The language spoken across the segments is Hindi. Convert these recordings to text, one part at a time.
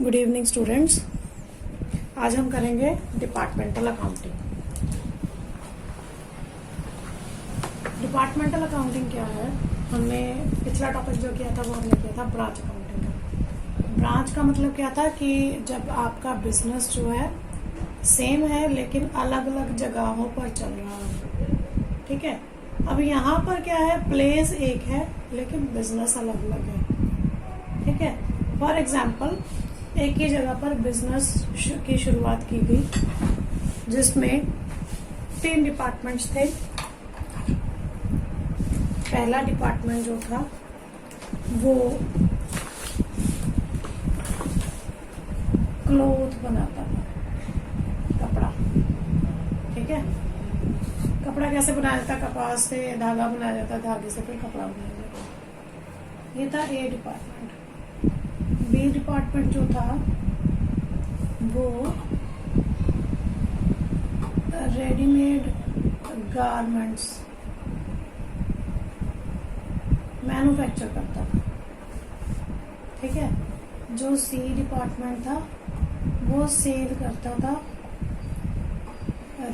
Good evening students. आज हम करेंगे डिपार्टमेंटल अकाउंटिंग। डिपार्टमेंटल अकाउंटिंग क्या है? हमने पिछला टॉपिक जो किया था वो हमने किया था ब्रांच अकाउंटिंग का। ब्रांच का मतलब क्या था कि जब आपका बिजनेस जो है सेम है लेकिन अलग अलग जगहों पर चल रहा है। ठीक है, अब यहाँ पर क्या है, प्लेस एक है लेकिन बिजनेस अलग अलग है। ठीक है, फॉर एग्जाम्पल एक ही जगह पर बिजनेस की शुरुआत की गई जिसमें 3 डिपार्टमेंट्स थे। पहला डिपार्टमेंट जो था वो क्लोथ बनाता था, कपड़ा। ठीक है, कपड़ा कैसे बनाया जाता? कपास से धागा बनाया जाता, धागे से फिर कपड़ा बनाया जाता। ये था ए डिपार्टमेंट। बी डिपार्टमेंट जो था वो रेडीमेड गारमेंट्स मैन्युफैक्चर करता था। ठीक है, जो सी डिपार्टमेंट था वो सेल करता था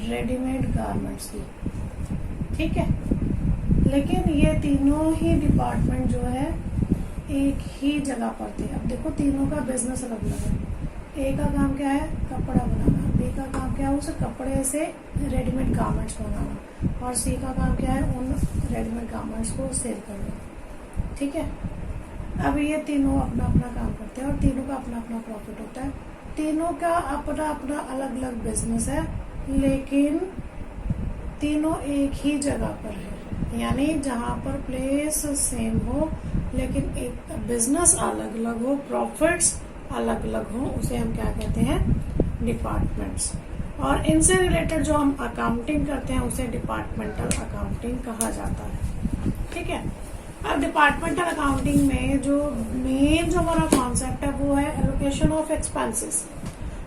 रेडीमेड गारमेंट्स की। ठीक है, लेकिन ये तीनों ही डिपार्टमेंट जो है एक ही जगह पर थे। अब देखो तीनों का बिजनेस अलग अलग है। ए का काम क्या है? कपड़ा बनाना। बी का काम क्या है? उस कपड़े से रेडीमेड गारमेंट्स बनाना। और सी का काम क्या है? उन रेडीमेड गारमेंट्स को सेल करना। ठीक है, अब ये तीनों अपना अपना काम करते हैं और तीनों का अपना अपना प्रॉफिट होता है। तीनों का अपना अपना अलग अलग बिजनेस है लेकिन तीनों एक ही जगह पर है, यानी जहां पर प्लेस सेम हो लेकिन एक बिजनेस अलग अलग हो, प्रॉफिट्स अलग अलग हो, उसे हम क्या कहते हैं? डिपार्टमेंट्स। और इनसे रिलेटेड जो हम अकाउंटिंग करते हैं उसे डिपार्टमेंटल अकाउंटिंग कहा जाता है। ठीक है, अब डिपार्टमेंटल अकाउंटिंग में जो मेन जो हमारा कॉन्सेप्ट है वो है एलोकेशन ऑफ एक्सपेंसेस।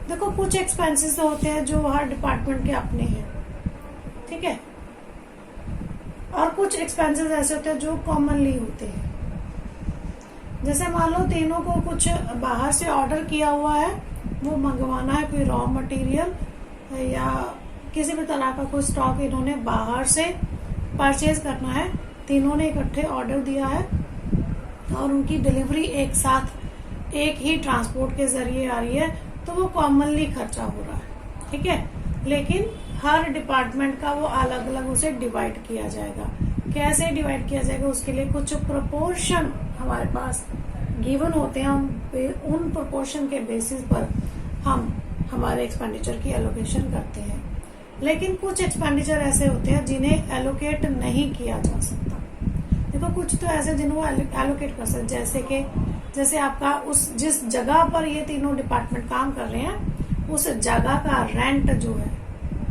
देखो कुछ एक्सपेंसेस होते हैं जो हर डिपार्टमेंट के अपने हैं। ठीक है, और कुछ एक्सपेंसेस ऐसे होते हैं जो कॉमनली होते हैं। जैसे मान लो तीनों को कुछ बाहर से ऑर्डर किया हुआ है, वो मंगवाना है, कोई रॉ मटेरियल या किसी भी तरह का कोई स्टॉक इन्होंने बाहर से परचेज करना है। तीनों ने इकट्ठे ऑर्डर दिया है और उनकी डिलीवरी एक साथ एक ही ट्रांसपोर्ट के जरिए आ रही है, तो वो कॉमनली खर्चा हो रहा है। ठीक है, लेकिन हर डिपार्टमेंट का वो अलग अलग उसे डिवाइड किया जाएगा। कैसे डिवाइड किया जाएगा? उसके लिए कुछ प्रोपोर्शन हमारे पास गिवन होते हैं। उन प्रोपोर्शन के बेसिस पर हम हमारे एक्सपेंडिचर की एलोकेशन करते हैं। लेकिन कुछ एक्सपेंडिचर ऐसे होते हैं जिन्हें एलोकेट नहीं किया जा सकता। देखो कुछ तो ऐसे जिनको एलोकेट कर सकते, जैसे आपका उस जिस जगह पर ये तीनों डिपार्टमेंट काम कर रहे हैं उस जगह का रेंट जो है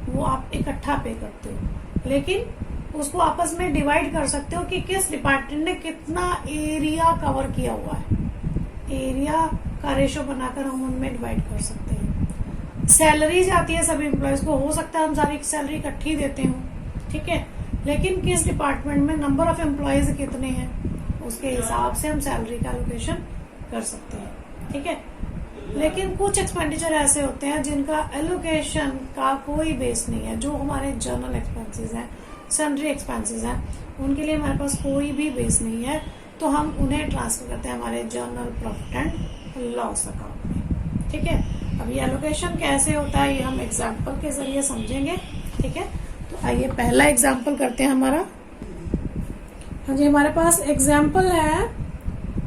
वो आप इकट्ठा पे करते हो, लेकिन उसको आपस में डिवाइड कर सकते हो कि किस डिपार्टमेंट ने कितना एरिया कवर किया हुआ है। एरिया का रेशो बनाकर हम उनमें डिवाइड कर सकते हैं। सैलरी जाती है सभी एम्प्लॉयज को, हो सकता है हम सारी सैलरी इकट्ठी देते हो। ठीक है, लेकिन किस डिपार्टमेंट में नंबर ऑफ एम्प्लॉयज कितने हैं उसके हिसाब से हम सैलरी का एलोकेशन कर सकते हैं। ठीक है, लेकिन कुछ एक्सपेंडिचर ऐसे होते हैं जिनका एलोकेशन का कोई बेस नहीं है। जो हमारे जनरल एक्सपेंसेस हैं, सन्ड्री एक्सपेंसेस हैं, उनके लिए हमारे पास कोई भी बेस नहीं है, तो हम उन्हें ट्रांसफर करते हैं हमारे journal profit and loss account में। ठीक है, अब ये एलोकेशन कैसे होता है ये हम एग्जाम्पल के जरिए समझेंगे। ठीक है, तो आइए पहला एग्जाम्पल करते हैं हमारा। हाँ जी, हमारे पास एग्जाम्पल है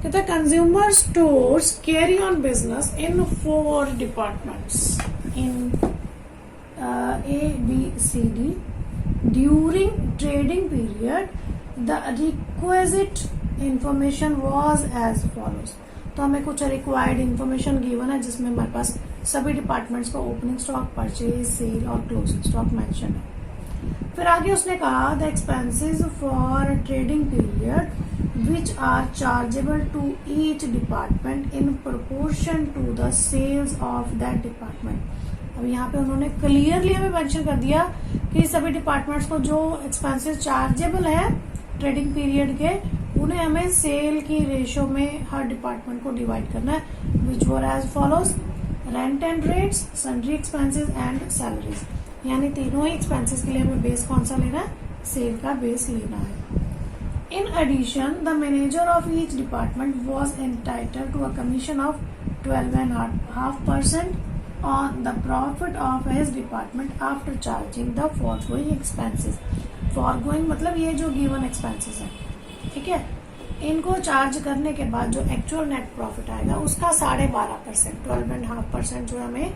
कि the consumer stores carry on business in 4 departments in ABCD during trading period. The requisite information was as follows. तो हमें कुछ रिक्वायर्ड इंफॉर्मेशन गिवन है जिसमें हमारे पास सभी डिपार्टमेंट्स का ओपनिंग स्टॉक, परचेज, सेल और क्लोजिंग स्टॉक मेंशन है। फिर आगे उसने कहा the expenses for trading period which are chargeable to each department in proportion to the sales of that department. अब यहाँ पे उन्होंने क्लियरली हमें मेंशन कर दिया कि सभी डिपार्टमेंट्स को जो एक्सपेंसेस चार्जेबल है ट्रेडिंग पीरियड के उन्हें हमें सेल की रेशो में हर डिपार्टमेंट को डिवाइड करना है, which were as follows: rent and rates, sundry expenses and salaries. यानी तीनों ही एक्सपेंसेस के लिए हमें बेस कौन सा लेना है? सेल का बेस लेना है। In addition, the manager of each department was entitled to a commission of 12.5% on the profit of his department after charging the foregoing expenses. Foregoing मतलब ये जो given expenses है, ठीक है, इनको चार्ज करने के बाद जो एक्चुअल नेट प्रॉफिट आएगा उसका 12.5%, 12.5% जो हमें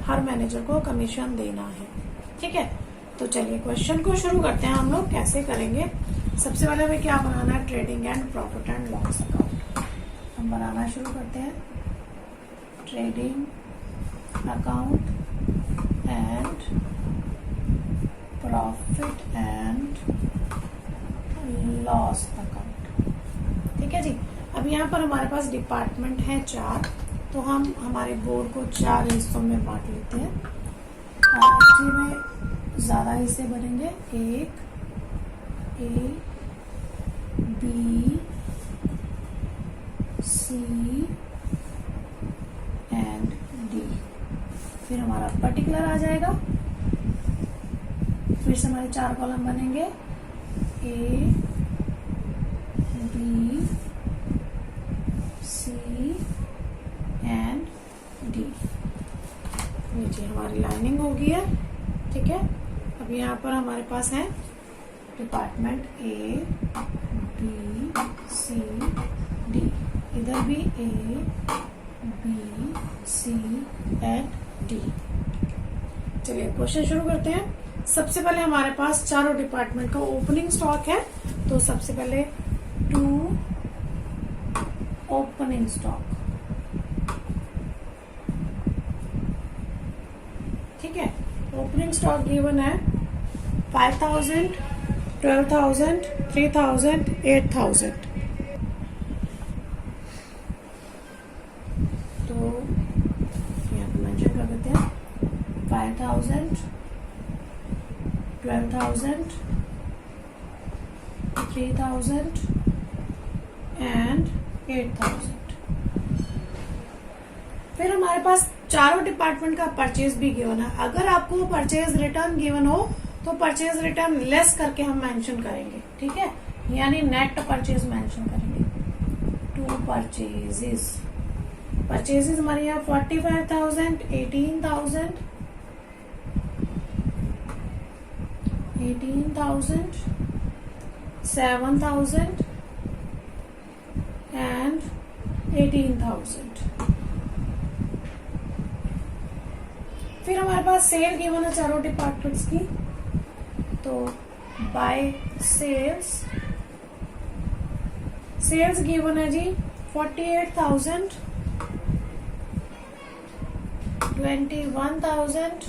हर मैनेजर को कमीशन देना है। ठीक है, तो चलिए क्वेश्चन को शुरू करते हैं। हम लोग कैसे करेंगे? सबसे पहले हमें क्या बनाना है? Trading and profit and loss account हम बनाना शुरू करते हैं। Trading account and profit and loss account. ठीक है जी। अब यहाँ पर हमारे पास डिपार्टमेंट है 4, तो हम हमारे बोर्ड को 4 हिस्सों में बांट लेते हैं। एक्चुअली में ज्यादा हिस्से बनेंगे, एक ए, बी, सी एंड डी। फिर हमारा पर्टिकुलर आ जाएगा, फिर से हमारे 4 कॉलम बनेंगे, ए, बी, सी एंड डी। नीचे हमारी लाइनिंग हो गई है। ठीक है, अब यहाँ पर हमारे पास है department A, B, C, D. इधर भी ए, बी, सी एंड डी। चलिए क्वेश्चन शुरू करते हैं। सबसे पहले हमारे पास चारों डिपार्टमेंट का ओपनिंग स्टॉक है, तो सबसे पहले 2 ओपनिंग स्टॉक। ठीक है, ओपनिंग स्टॉक गिवन है 5,000, 12,000, 3,000, 8,000। तो यहाँ पे मेंशन कर देते हैं 5,000, 12,000, 3,000 एंड 8,000। फिर हमारे पास चारों डिपार्टमेंट का परचेज भी गिवन है। अगर आपको परचेज रिटर्न गिवन हो तो परचेज रिटर्न लेस करके हम मेंशन करेंगे। ठीक है, यानी नेट परचेज मेंशन करेंगे। 2 परचेजेस हमारे यहाँ 45,000, 18,000, 7,000 एंड 18,000। फिर हमारे पास सेल गिवन है चारों डिपार्टमेंट्स की, तो बाय सेल्स गिवन है जी 48,000, 21,000,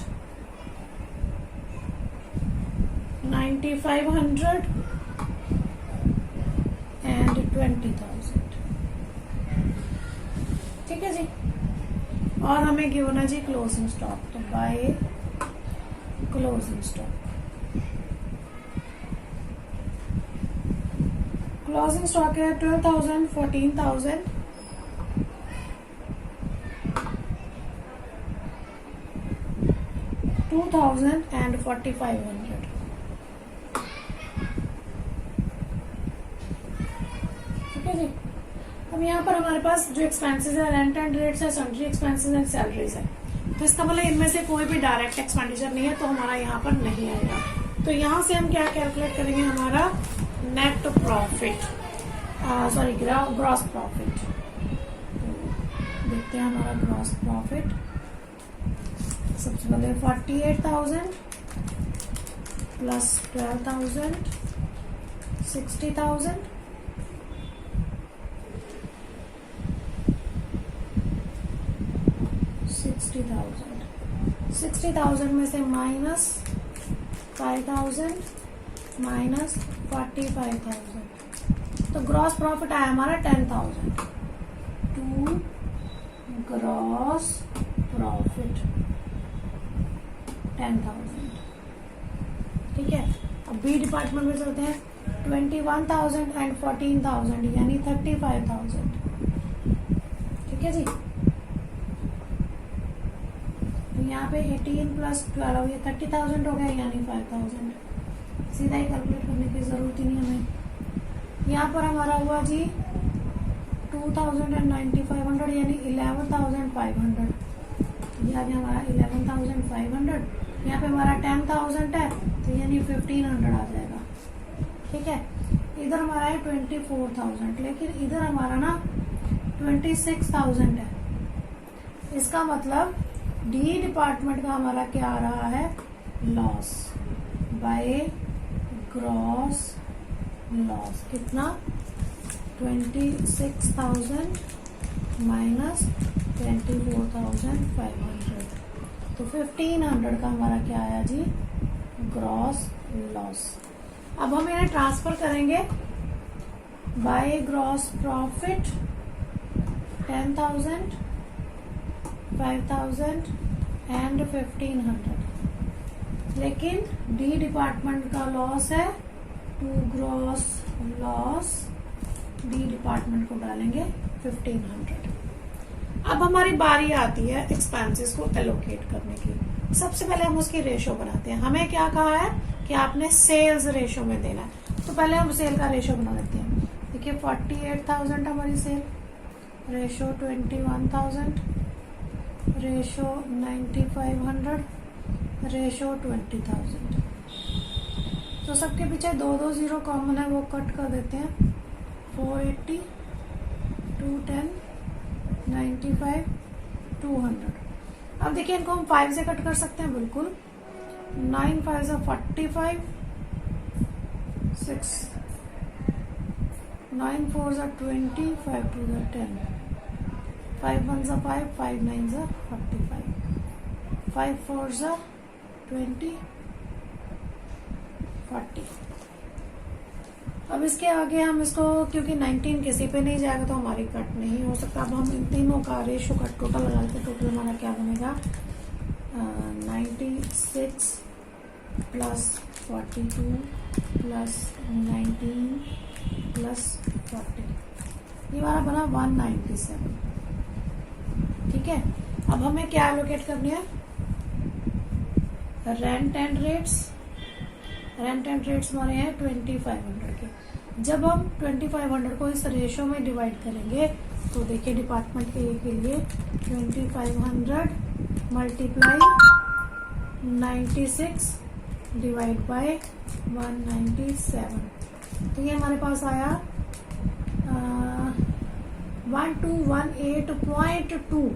9,500 एंड 20,000। ठीक है जी। और हमें गिवन है जी क्लोजिंग स्टॉक, तो by closing stock. Closing stock है 12,000, 14,000, 2,000 एंड 4,500। ठीक है जी। अब यहाँ पर हमारे पास जो एक्सपेंसेस है, रेंट एंड रेट्स है, सन्ड्री एक्सपेंसेस एंड सैलरीज है। तो इसका मतलब इनमें से कोई भी डायरेक्ट एक्सपेंडिचर नहीं है, तो हमारा यहाँ पर नहीं आएगा। तो यहाँ से हम क्या कैलकुलेट करेंगे? हमारा net profit, sorry gross profit. देखते हैं हमारा ग्रॉस प्रॉफिट। सबसे पहले 48,000 प्लस 12,000, 60,000, 60,000 में से माइनस 5,000 माइनस 45,000, तो ग्रॉस प्रॉफिट आया हमारा 10,000। To gross profit 10,000। ठीक है, अब बी डिपार्टमेंट में चलते हैं। 21,000 एंड 14,000 यानी 35,000। ठीक है जी, यहाँ पे 18 प्लस 12 ये 30,000 हो गया यानी 5,000। सीधा ही कैलकुलेट करने की जरूरत ही नहीं हमें। यहाँ पर हमारा हुआ जी 2,9500 यानी 11,500। यहाँ भी हमारा 11,500, यहाँ पे हमारा 10,000 है तो यानी 1,500 आ जाएगा। ठीक है, इधर हमारा है 24,000, लेकिन इधर हमारा ना 26,000 है। इसका मतलब डी डिपार्टमेंट का हमारा क्या आ रहा है, लॉस बाय ग्रॉस लॉस। कितना, 26,000 माइनस 24,500, तो 1,500 का हमारा क्या आया जी, ग्रॉस लॉस। अब हम इन्हें ट्रांसफर करेंगे बाय ग्रॉस प्रॉफिट 10,000, 5,000 एंड 1,500। लेकिन डी डिपार्टमेंट का लॉस है, to gross loss D department को डालेंगे 1,500। अब हमारी बारी आती है एक्सपेंसेस को एलोकेट करने की। सबसे पहले हम उसकी रेशो बनाते हैं। हमें क्या कहा है कि आपने सेल्स रेशो में देना है, तो पहले हम सेल का रेशो बना लेते हैं। देखिए 48,000 हमारी सेल, रेशो 21,000, रेशो 9,500, रेशो 20,000। तो सबके पीछे 2 0 कॉमन है, वो कट कर देते हैं। 480, 210, 95, 200। अब देखिए इनको हम 5 से कट कर सकते हैं, बिल्कुल। 9 5 से 45, 6 9 4 से 20, 5 2 से 10, 5 1 से 5, 5 9 से 45, 5 4 से 20, 40। अब इसके आगे हम इसको, क्योंकि 19 किसी पे नहीं जाएगा तो हमारी कट नहीं हो सकता। अब हम इन तीनों का रेशो का टोटल लगा लेते हैं। टोटल हमारा क्या बनेगा, 96 प्लस 42 प्लस 19 प्लस 40, ये हमारा बना 197। ठीक है, अब हमें क्या एलोकेट करनी है, rent and rates. Rent and rates हमारे हैं 2,500 के। जब हम 2,500 को इस रेशो में डिवाइड करेंगे तो देखिए डिपार्टमेंट ए के लिए 2,500 मल्टीप्लाई 96 डिवाइड बाय 197, तो ये हमारे पास आया 1218.2।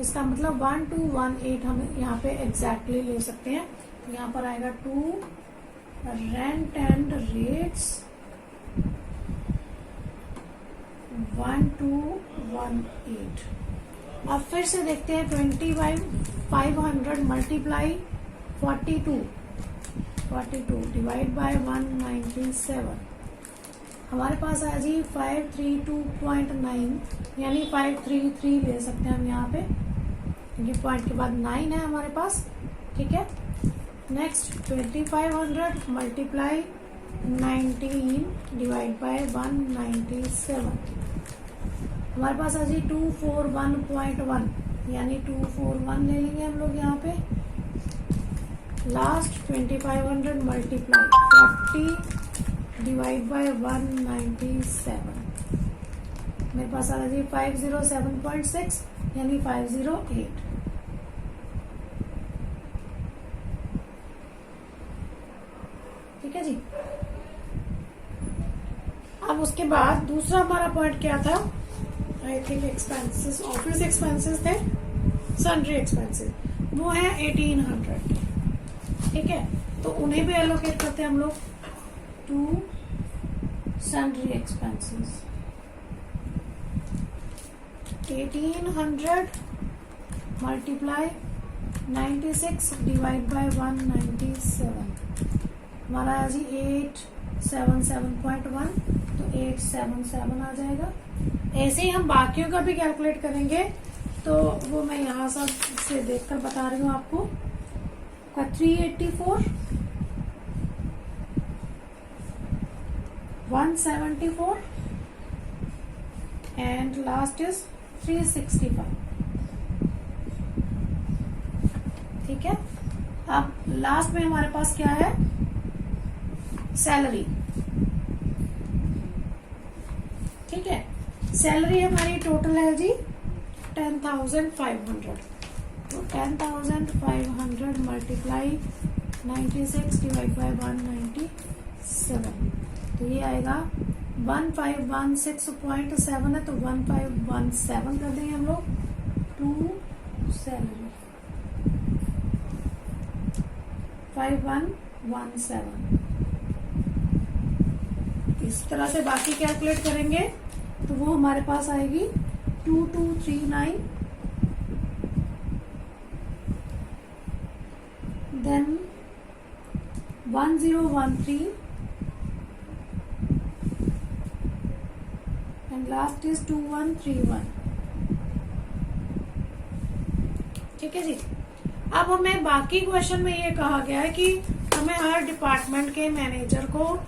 इसका मतलब 1218 हम यहाँ पे एग्जैक्टली ले सकते हैं। तो यहाँ पर आएगा 2 रेंट एंड रेट्स 1218। अब फिर से देखते हैं 2,500 मल्टीप्लाई 42 डिवाइड बाय 197, हमारे पास आया जी 532.9, यानी 533 ले सकते हैं हम यहाँ पे, क्योंकि पॉइंट के बाद 9 है हमारे पास। ठीक है, नेक्स्ट 2,500 मल्टीप्लाई 19 डिवाइड बाय 197, हमारे पास आ जी 241.1, यानी 241 ले लेंगे हम लोग यहाँ पे। लास्ट 2,500 मल्टीप्लाई 40 डिवाइड बाय 197, मेरे पास आ रहा जी 507.6, यानी 508। ठीक है जी। अब उसके बाद दूसरा हमारा पॉइंट क्या था, I think expenses, office expenses थे, सन्ड्री एक्सपेंसेस, वो है 1,800। ठीक है, तो उन्हें भी एलोकेट करते हैं हम लोग to sundry expenses. 1,800 multiply 96 divide by 197, हमारा है जी 877.1, तो 877 आ जाएगा। ऐसे ही हम बाकियों का भी कैलकुलेट करेंगे, तो वो मैं यहाँ सब से देखकर बता रही हूँ आपको। 384 174 and last is 365. ठीक है, अब लास्ट में हमारे पास क्या है, सैलरी। ठीक है, सैलरी हमारी टोटल है जी 10,500। तो 10,500 मल्टीप्लाई 96 डिवाइड बाय 197, तो ये आएगा 1516.7 है, तो 1517 कर देंगे हम लोग टू सैलरी 5117। इस तरह से बाकी कैलकुलेट करेंगे तो वो हमारे पास आएगी 2239, देन 1013 एंड लास्ट इज 2131। ठीक है जी। अब हमें बाकी क्वेश्चन में ये कहा गया है कि हमें हर डिपार्टमेंट के मैनेजर को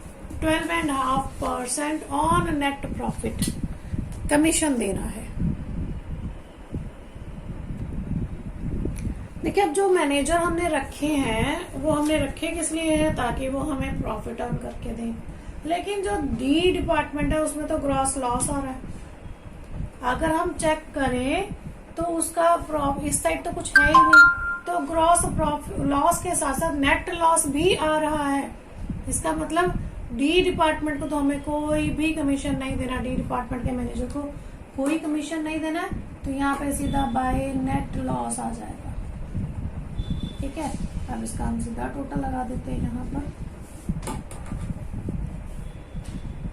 12.5% ऑन नेट प्रॉफिट कमीशन देना है। देखिए, अब जो मैनेजर हमने रखे हैं वो हमने रखे किस लिए है, ताकि वो हमें प्रॉफिट अर्न करके दें। लेकिन जो डी डिपार्टमेंट है उसमें तो ग्रॉस लॉस आ रहा है। अगर हम चेक करें तो उसका इस साइड तो कुछ है ही नहीं, तो ग्रॉस लॉस के साथ साथ नेट लॉस भी आ रहा है। इसका मतलब डी डिपार्टमेंट को तो हमें कोई भी कमीशन नहीं देना, डी डिपार्टमेंट के मैनेजर को कोई कमीशन नहीं देना है। तो यहाँ पे सीधा बाय नेट लॉस आ जाएगा। ठीक है, अब इसका हम सीधा टोटल लगा देते हैं यहाँ पर।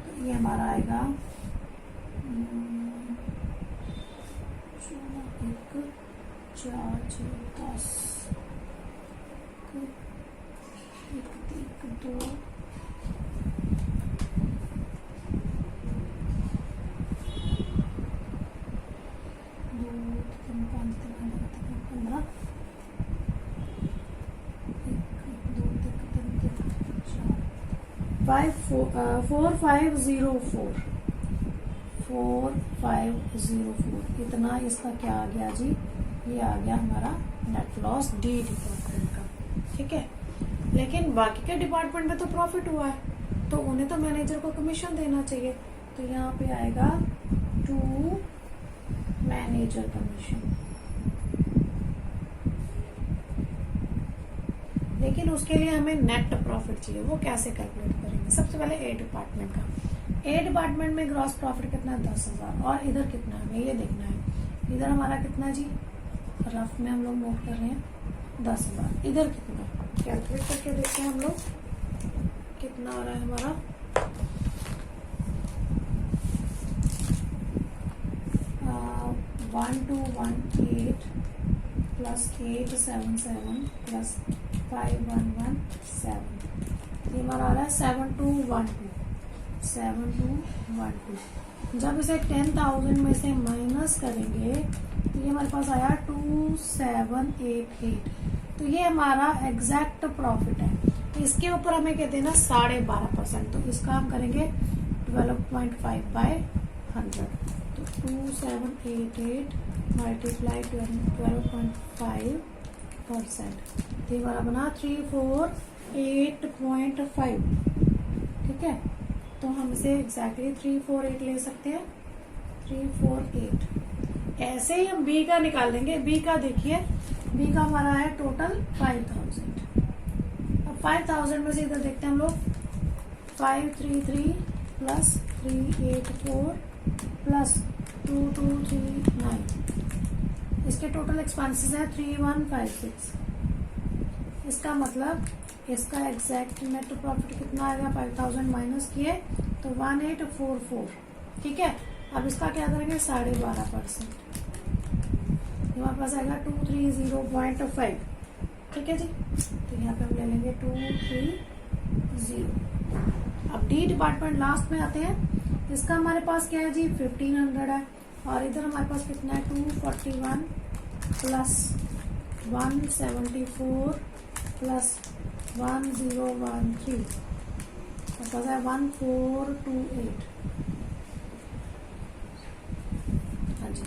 तो ये हमारा आएगा 4 6 10 1 2 4504 इतना इसका क्या आ गया जी, ये आ गया हमारा नेट लॉस डी डिपार्टमेंट का। ठीक है, लेकिन बाकी के डिपार्टमेंट में तो प्रॉफिट हुआ है, तो उन्हें तो मैनेजर को कमीशन देना चाहिए। तो यहाँ पे आएगा टू मैनेजर कमीशन। लेकिन उसके लिए हमें नेट प्रॉफिट चाहिए। वो कैसे कैलकुलेट करेंगे? सबसे पहले ए डिपार्टमेंट का। ए डिपार्टमेंट में ग्रॉस प्रॉफिट कितना है, 10,000। और इधर कितना है हमें ये देखना है। इधर हमारा कितना जी, रफ में हम लोग नोट कर रहे हैं 10,000। इधर कितना है, कैलकुलेट करके देखते हैं हम लोग कितना आ रहा है हमारा। uh, 1218 प्लस 877 प्लस 5117, ये हमारा आ रहा है 7212। जब इसे 10,000 में से माइनस करेंगे तो ये हमारे पास आया 2788। तो ये हमारा एग्जैक्ट प्रॉफिट है। तो इसके ऊपर हमें क्या देना, 12.5%। तो इसका हम करेंगे 12.5 बाय 100। तो 2788 मल्टीप्लाई 12.5%, तो ये हमारा बना 348.5। ठीक है, तो हम इसे एग्जैक्टली 348 ले सकते हैं, 348। ऐसे ही हम बी का निकाल लेंगे। बी का देखिए, बी का हमारा है टोटल 5000। अब 5000 में से इधर देखते हैं हम लोग 533 प्लस 384 प्लस 2239। इसके टोटल एक्सपेंसेस है 3156। इसका मतलब इसका एग्जैक्ट नेट प्रॉफिट कितना आएगा, 5000 माइनस किए तो 1844। ठीक है, अब इसका क्या करेंगे, 12.5%। हमारे पास आएगा 230.5। ठीक है जी, तो यहाँ पे हम ले लेंगे 230। अब डी डिपार्टमेंट लास्ट में आते हैं। इसका हमारे पास क्या है जी, 1500 है। और इधर हमारे पास कितना है, 241 प्लस 174 प्लस 1013 और हमारे पास है 1428। हाँ जी,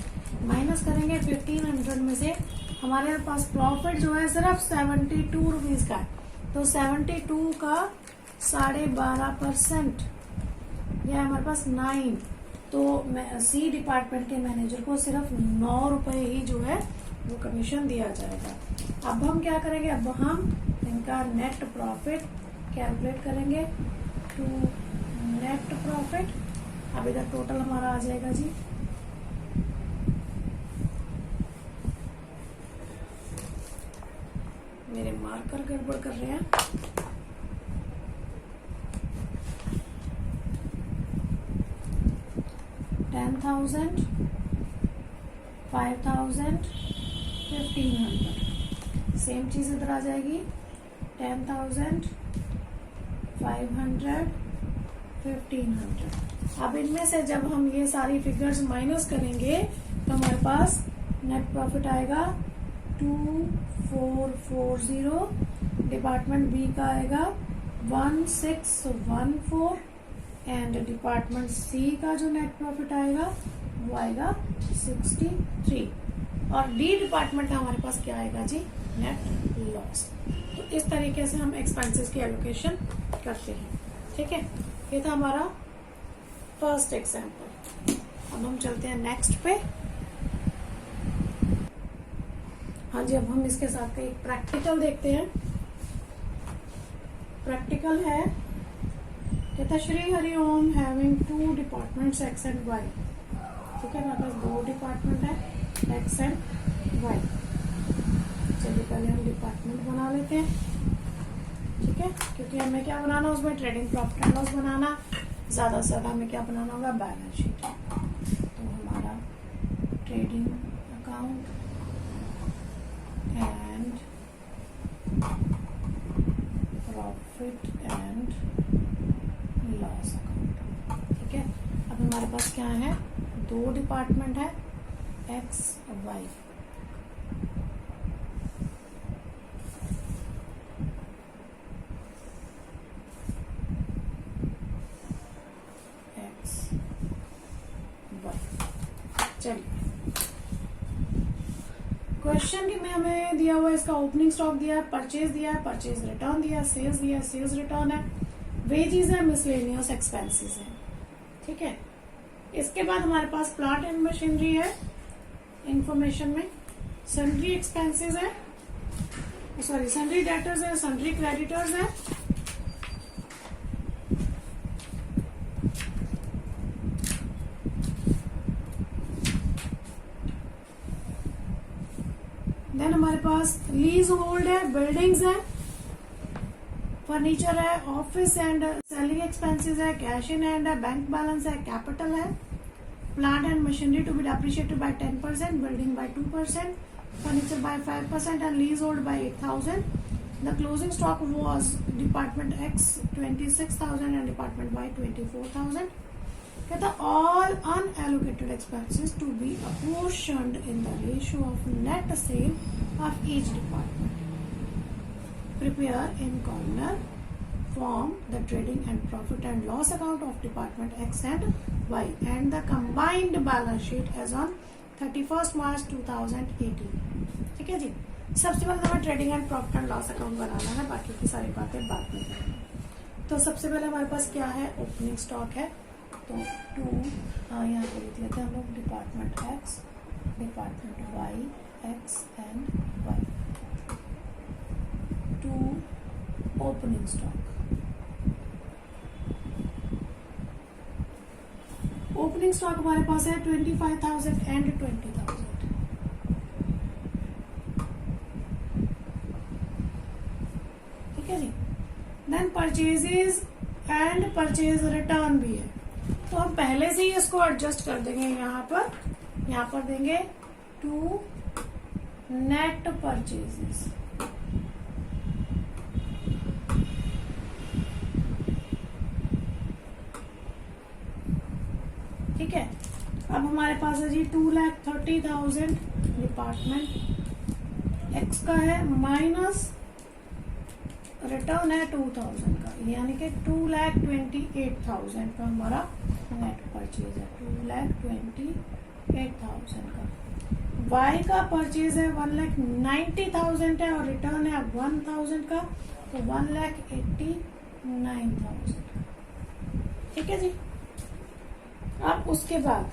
माइनस करेंगे 1500 में से हमारे पास प्रॉफिट जो है सिर्फ 72 रुपीज का है, तो 72 का 12.5%, यह हमारे पास 9, तो सी डिपार्टमेंट के मैनेजर को सिर्फ 9 रुपए ही जो है वो कमीशन दिया जाएगा। अब हम क्या करेंगे, अब हम इनका नेट प्रॉफिट कैलकुलेट करेंगे टू नेट प्रॉफिट। अब इधर टोटल हमारा आ जाएगा जी मेरे मार्कर गड़बड़ कर रहे हैं। $10,000, $5,000, $1,500, सेम चीज इधर आ जाएगी 10,000, 500, 1,500। अब इनमें से जब हम ये सारी फिगर्स माइनस करेंगे तो हमारे पास नेट प्रॉफिट आएगा 2440, डिपार्टमेंट बी का आएगा 1614 एंड डिपार्टमेंट सी का जो नेट प्रॉफिट आएगा वो आएगा 63, और डी डिपार्टमेंट का हमारे पास क्या आएगा जी, नेट लॉस। तो इस तरीके से हम एक्सपेंसेस की एलोकेशन करते हैं। ठीक है, ये था हमारा फर्स्ट एग्जांपल। अब हम चलते हैं नेक्स्ट पे। हाँ जी, अब हम इसके साथ का एक प्रैक्टिकल देखते हैं। प्रैक्टिकल है, कहता Shri Hariom having 2 departments X and Y. ठीक है, हमारे पास 2 डिपार्टमेंट है एक्स एंड वाई। चलिए पहले हम डिपार्टमेंट बना लेते हैं। ठीक है, क्योंकि हमें क्या बनाना, उसमें ट्रेडिंग प्रॉफिट एंड लॉस बनाना, ज्यादा से ज्यादा हमें क्या बनाना होगा, बैलेंस शीट। तो हमारा trading account and profit and loss account. ठीक है, अब हमारे पास क्या है, 2 डिपार्टमेंट है एक्स वाई। चलिए, क्वेश्चन में हमें दिया हुआ इसका ओपनिंग स्टॉक दिया है, परचेज दिया है, परचेज रिटर्न दिया है, सेल्स दिया है, सेल्स रिटर्न है, वेजेस है, मिसलेनियस एक्सपेंसेस है। ठीक है, इसके बाद हमारे पास प्लांट एंड मशीनरी है, इंफॉर्मेशन में सन्ड्री एक्सपेंसेस है, सॉरी सन्ड्री डेटर्स है, सन्ड्री क्रेडिटर्स है, देन हमारे पास लीज होल्ड है, बिल्डिंग्स है, फर्नीचर है, ऑफिस एंड सेलिंग एक्सपेंसेस है, कैश इन हैंड है, बैंक बैलेंस है, कैपिटल है, plant and machinery to be depreciated by 10%, building by 2%, furniture bye 5% and leasehold by 8,000। The closing stock was department X 26,000 and department Y 24,000। कहता all unallocated expenses to be apportioned in the ratio of net sale of each department. Prepare in corner form the trading and profit and loss account of department X and Y and the combined balance sheet as on 31st March 2018. ठीक है जी, सबसे पहले हमें trading and profit and loss account बनाना है, बाकी की सारी बातें बाद में करेंगे। तो सबसे पहले हमारे पास क्या है, ओपनिंग स्टॉक है, तो 2 यहाँ पे लिख लेते हैं हम लोग, department X, department Y, X and Y, 2 opening stock. Opening stock हमारे पास है 25,000 एंड 20,000। ठीक है जी, then purchases and purchase return भी है, तो हम पहले से ही इसको एडजस्ट कर देंगे। यहाँ पर देंगे 2 नेट परचेजेस। ठीक है, अब हमारे पास है जी 2,30,000 डिपार्टमेंट एक्स का है, माइनस रिटर्न है 2000 का, यानी कि 2,28,000 का हमारा नेट परचेज है, 2,28,000 का। वाई का परचेज है 1,90,000 है और रिटर्न है 1,000 का, तो 1,89,000 का। ठीक है जी। अब उसके बाद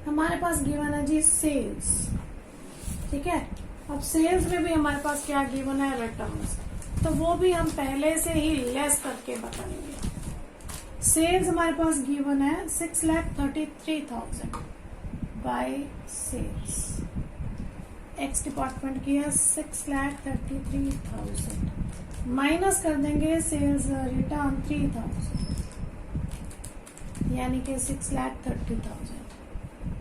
हमारे पास गिवन है जी सेल्स। ठीक है, अब सेल्स में भी हमारे पास क्या गिवन है, रिटर्न्स, तो वो भी हम पहले से ही लेस करके बताएंगे। सेल्स हमारे पास गिवन है 6,33,000 बाय सेल्स। एक्स डिपार्टमेंट की है 6,33,000, माइनस कर देंगे सेल्स रिटर्न 3,000, यानी कि 6,30,000।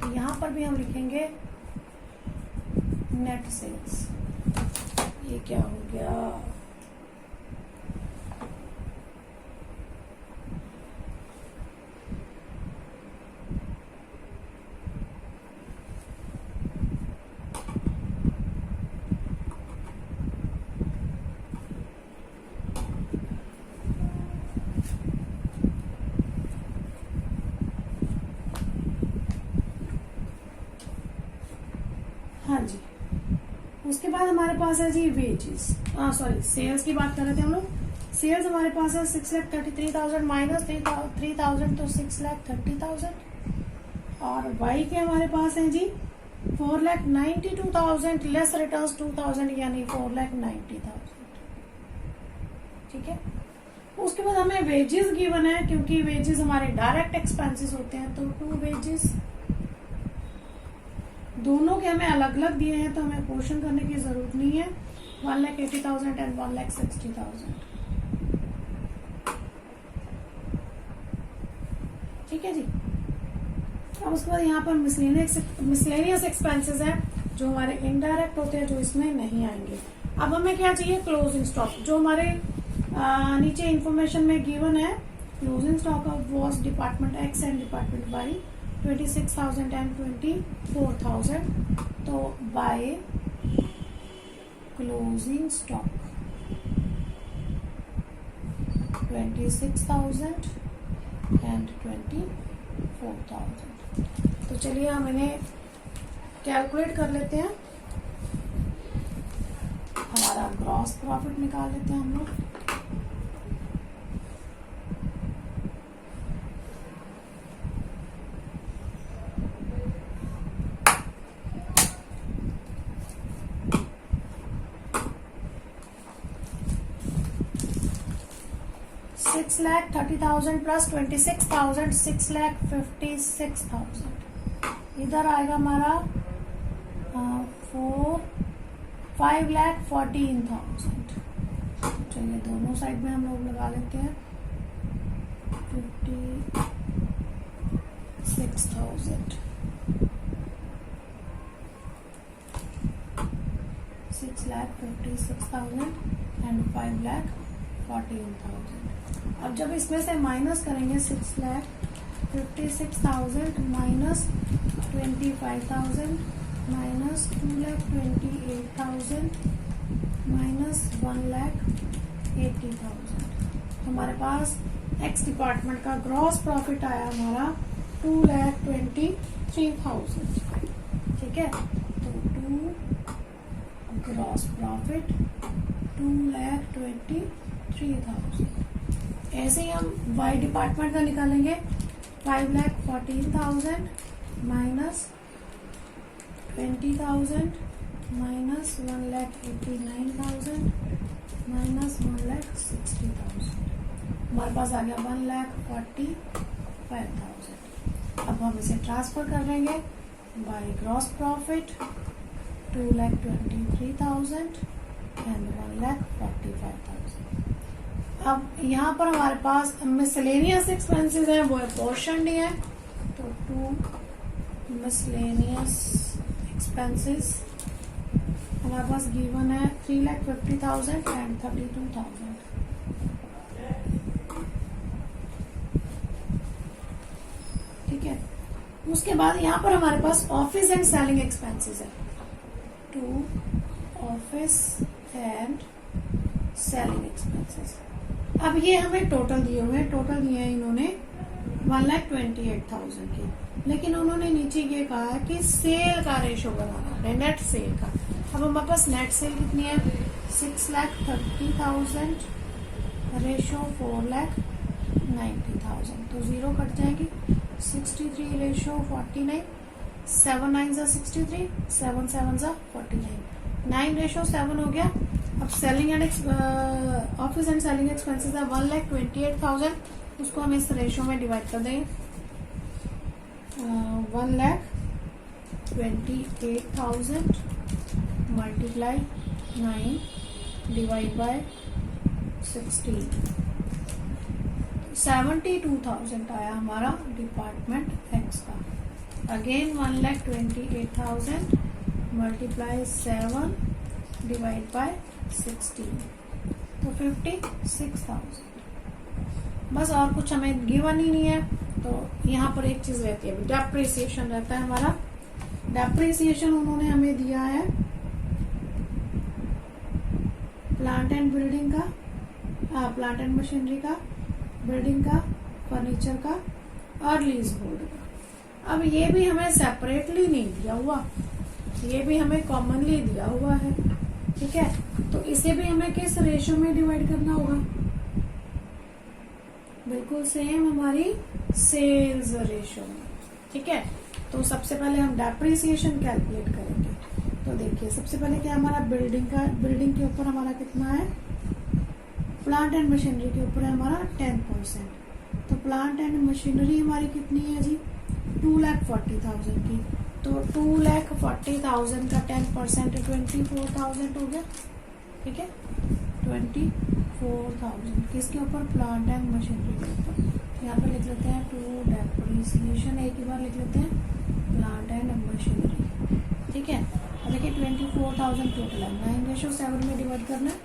तो यहां पर भी हम लिखेंगे नेट सेल्स। ये क्या हो गया, हाँ जी। उसके बाद हमारे पास है जी वेजेस, सॉरी सेल्स की बात कर रहे थे हम लोग। सेल्स हमारे पास है 6,33,000 माइनस 3,000 तो 6,30,000। और वाई के हमारे पास है जी 4,92,000 लेस रिटर्न्स 2,000, यानी 4,90,000। ठीक है, उसके बाद हमें वेजेस गिवन है, क्योंकि वेजेस हमारे डायरेक्ट एक्सपेंसेस होते हैं, तो 2 वेजेस दोनों के हमें अलग अलग दिए हैं, तो हमें क्वेश्चन करने की जरूरत नहीं है। 1,80,000 एंड 1,60,000। ठीक है जी। अब उसके बाद यहाँ पर मिसलेनियस एक्सपेंसेस है जो हमारे इनडायरेक्ट होते हैं, जो इसमें नहीं आएंगे। अब हमें क्या चाहिए, क्लोजिंग स्टॉक, जो हमारे नीचे इंफॉर्मेशन में गिवन है। Closing stock of was department X and department Y 26,000 and 24,000, तो बाय क्लोजिंग स्टॉक 26,000 एंड 24,000। तो चलिए हम इन्हें कैलकुलेट कर लेते हैं। हमारा ग्रॉस प्रॉफिट निकाल लेते हैं हम लोग। $6,30,000 प्लस 26,000 6,56,000। इधर आएगा हमारा 5,14,000। चलिए दोनों साइड में हम लोग लगा लेते हैं 56,000 6,56,000 एंड 5,14,000। अब जब इसमें से माइनस करेंगे 6,56,000 माइनस 25,000 माइनस 2,28,000 माइनस 1,80,000, हमारे पास एक्स डिपार्टमेंट का ग्रॉस प्रॉफिट आया हमारा 2,23,000। ठीक है, तो 2 ग्रॉस प्रॉफिट 2,23,000। ऐसे ही हम वाई डिपार्टमेंट का निकालेंगे 5,14,000 माइनस 20,000 माइनस 1,89,000 माइनस 1,60,000, हमारे पास आ गया 1,45,000। अब हम इसे ट्रांसफर कर लेंगे बाय ग्रॉस प्रॉफिट 2,23,000 एंड 1,45,000। अब यहाँ पर हमारे पास मिसलेनियस एक्सपेंसेस हैं, वो पोर्शन है, तो 2 मिसलेनियस एक्सपेंसेस हमारे पास गिवन है 3,50,000 एंड 32,000। ठीक है, उसके बाद यहाँ पर हमारे पास ऑफिस एंड सेलिंग एक्सपेंसेस है, 2 ऑफिस एंड सेलिंग एक्सपेंसेस। अब ये हमें टोटल दिए हुए हैं, टोटल दिए हैं इन्होंने 1,28,000 के, लेकिन उन्होंने नीचे ये कहा है कि सेल का रेशो बनाना है, नेट सेल का। अब हमारे पास नेट सेल कितनी है, 6,30,000 रेशो 4,90,000, तो 0 कट जाएगी। 63 रेशो 49, 7 9 63, 7 7 49, 9 रेशो 7 हो गया। अब selling and office and selling expenses है 1,28,000, उसको हम इस रेशो में डिवाइड कर देंगे। 1,28,000 मल्टीप्लाई 9 डिवाइड बाय 16, 72,000 आया हमारा डिपार्टमेंट एक्स का। अगेन 1,28,000 मल्टीप्लाई 7 डिवाइड बाय 16, तो 56,000। बस और कुछ हमें गिवन ही नहीं है। तो यहाँ पर एक चीज रहती है, डेप्रिसिएशन रहता है हमारा। डेप्रिसिएशन उन्होंने हमें दिया है प्लांट एंड बिल्डिंग का, प्लांट एंड मशीनरी का, बिल्डिंग का, फर्नीचर का और लीज होल्ड का। अब ये भी हमें सेपरेटली नहीं दिया हुआ, ये भी हमें कॉमनली दिया हुआ है, ठीक है। तो इसे भी हमें किस रेशो में डिवाइड करना होगा, बिल्कुल सेम हमारी सेल्स रेशो में, ठीक है। तो सबसे पहले हम डेप्रिसिएशन कैलकुलेट करेंगे। तो देखिए सबसे पहले क्या हमारा बिल्डिंग का, बिल्डिंग के ऊपर हमारा कितना है, प्लांट एंड मशीनरी के ऊपर है हमारा 10%। तो प्लांट एंड मशीनरी हमारी कितनी है जी, 2,40,000 की। तो 2,40,000 का 10% 24,000 हो गया, ठीक है। 24,000 किसके ऊपर, प्लांट एंड मशीनरी के ऊपर। यहाँ पे लिख लेते हैं टू डेप्रिसिएशन, एक ही बार लिख लेते हैं प्लांट एंड मशीनरी, ठीक है। अब देखिए 24,000 टोटल है, 9:7 में डिवाइड करना है,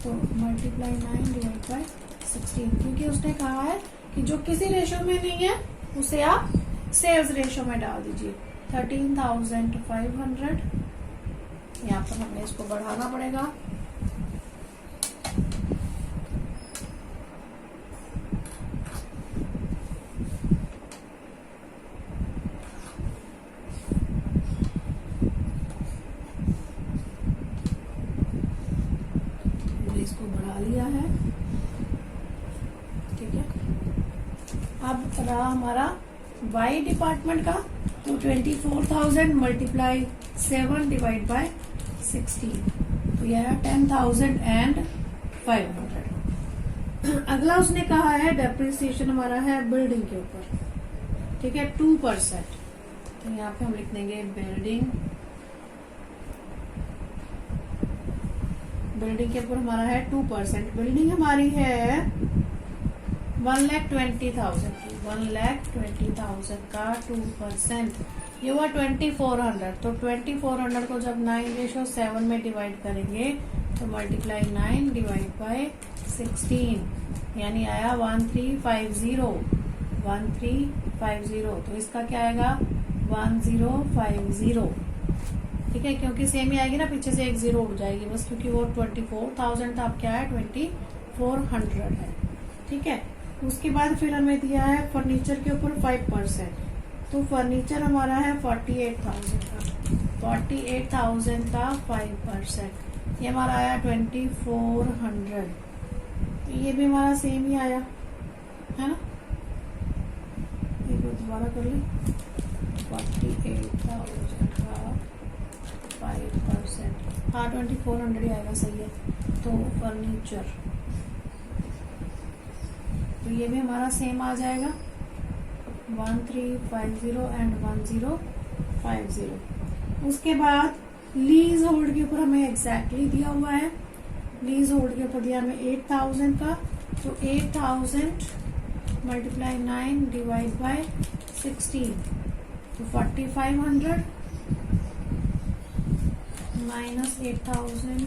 तो मल्टीप्लाई 9 डिवाइड बाय 16, क्योंकि उसने कहा है कि जो किसी रेशो में नहीं है उसे आप सेल्स रेशो में डाल दीजिए। 13,500, यहाँ पर हमें इसको बढ़ाना पड़ेगा। इसको बढ़ा लिया है, ठीक है। अब रहा हमारा वाई डिपार्टमेंट का, तो 24,000 मल्टीप्लाई 7 डिवाइड बाय 16, तो यह है 10,500। अगला उसने कहा है डेप्रिसिएशन हमारा है बिल्डिंग के ऊपर, ठीक है, 2%। तो यहाँ पे हम लिख देंगे बिल्डिंग के ऊपर हमारा है 2%। बिल्डिंग हमारी है 1,20,000 की, 1,20,000 का 2%, ये हुआ 2,400। तो 2,400 को जब 9:7 में डिवाइड करेंगे तो मल्टीप्लाई 9 डिवाइड बाय 16, यानी आया 1350। तो इसका क्या आएगा 1050, ठीक है, क्योंकि सेम ही आएगी ना, पीछे से एक 0 उड़ जाएगी बस, क्योंकि वो 24,000 था, अब क्या है 2,400 है, ठीक है। उसके बाद फिर हमें दिया है फर्नीचर के ऊपर 5%, तो फर्नीचर हमारा है 48,000 का, 48,000 का 5%, ये हमारा आया 2,400। ये भी हमारा सेम ही आया है ना, एक बार दोबारा कर ले, 48,000 का 5%, हाँ 2,400 ही आएगा, सही है। तो फर्नीचर, तो ये भी हमारा सेम आ जाएगा 1350 एंड 1050। उसके बाद लीज होल्ड के ऊपर हमें एग्जैक्टली दिया हुआ है, लीज होल्ड के ऊपर दिया हमें 8,000 का, तो 8,000 मल्टीप्लाई 9 डिवाइड बाय 16, तो 4,500 माइनस 8,000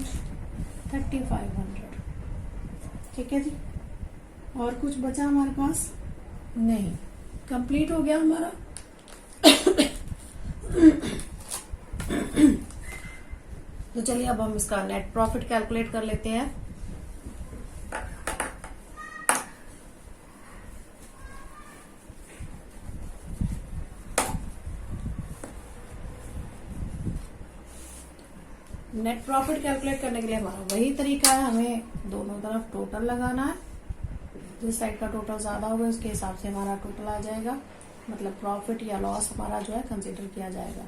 3,500, ठीक है जी। और कुछ बचा हमारे पास नहीं, कंप्लीट हो गया हमारा। तो चलिए अब हम इसका नेट प्रॉफिट कैलकुलेट कर लेते हैं। नेट प्रॉफिट कैलकुलेट करने के लिए हमारा वही तरीका है, हमें दोनों तरफ टोटल लगाना है। जिस साइड का टोटल ज्यादा होगा उसके हिसाब से हमारा टोटल आ जाएगा, मतलब प्रॉफिट या लॉस हमारा जो है कंसिडर किया जाएगा।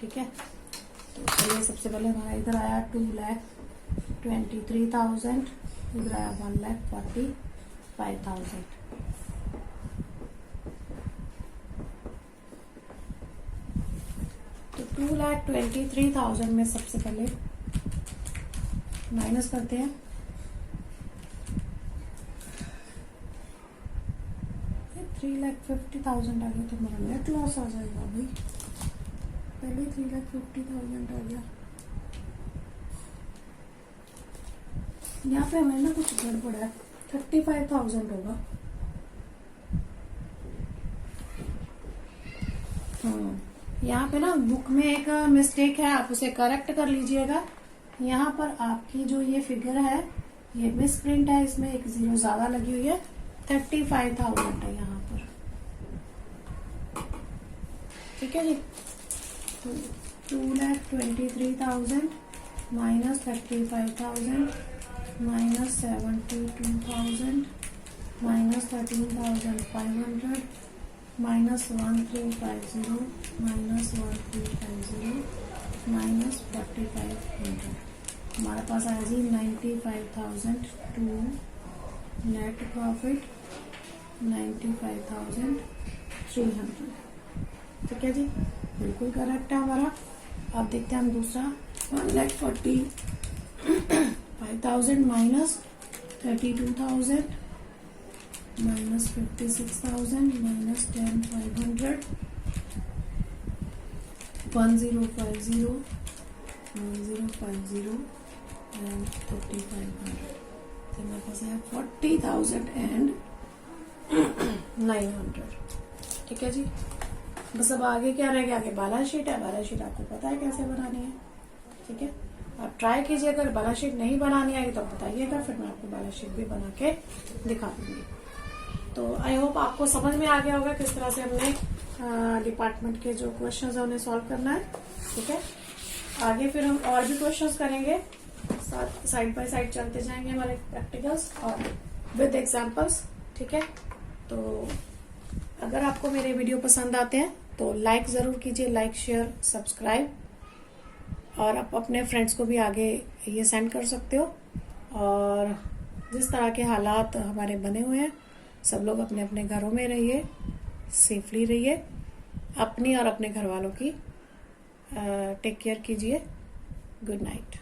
ठीक है, तो चलिए सबसे पहले हमारा इधर आया 2,23,000, इधर आया 1,45,000। तो 2,23,000 में सबसे पहले माइनस करते हैं। ये 3,50,000 आ गया तो हमारा नेट लॉस आ जाएगा भाई। पहले 3,50,000 आ गया। यहाँ पे हमें ना कुछ गड़बड़ है, 35,000 होगा। यहाँ पे ना बुक में एक मिस्टेक है, आप उसे करेक्ट कर लीजिएगा। यहाँ पर आपकी जो ये फिगर है ये मिस प्रिंट है, इसमें एक 0 ज्यादा लगी हुई है, 35,000 है यहाँ पर। ठीक है जी, तो 2,23,000 minus 35,000 minus 72,000 minus 13,500 minus 1,350 minus 1,350 minus 4,500, हमारे पास आया जी 95,000 टू नेट प्रॉफिट 95,300। ठीक है जी, बिल्कुल करेक्ट है हमारा। अब देखते हैं हम दूसरा 1,45,000 माइनस 32,000 माइनस 56,000 माइनस 10,500 1050 एंड 3,500। तो मेरे पास है 40,900। ठीक है जी, बस अब आगे क्या रह गया, आगे बैलेंस शीट है। बैलेंस शीट आपको पता है कैसे बनानी है। ठीक है, आप ट्राई कीजिए, अगर बैलेंस शीट नहीं बनानी आएगी तो बताइएगा, फिर मैं आपको बैलेंस शीट भी बना के दिखा दूंगी। तो आई होप आपको समझ में आ गया होगा किस तरह से हमने डिपार्टमेंट के जो क्वेश्चंस है उन्हें सॉल्व करना है। ठीक है, आगे फिर हम और भी क्वेश्चंस करेंगे, साइड बाय साइड चलते जाएंगे हमारे प्रैक्टिकल्स और विद एग्जांपल्स। ठीक है, तो अगर आपको मेरे वीडियो पसंद आते हैं तो लाइक जरूर कीजिए, लाइक शेयर सब्सक्राइब, और आप अपने फ्रेंड्स को भी आगे ये सेंड कर सकते हो। और जिस तरह के हालात हमारे बने हुए हैं, सब लोग अपने अपने घरों में रहिए, सेफली रहिए, अपनी और अपने घर वालों की टेक केयर कीजिए। Good night.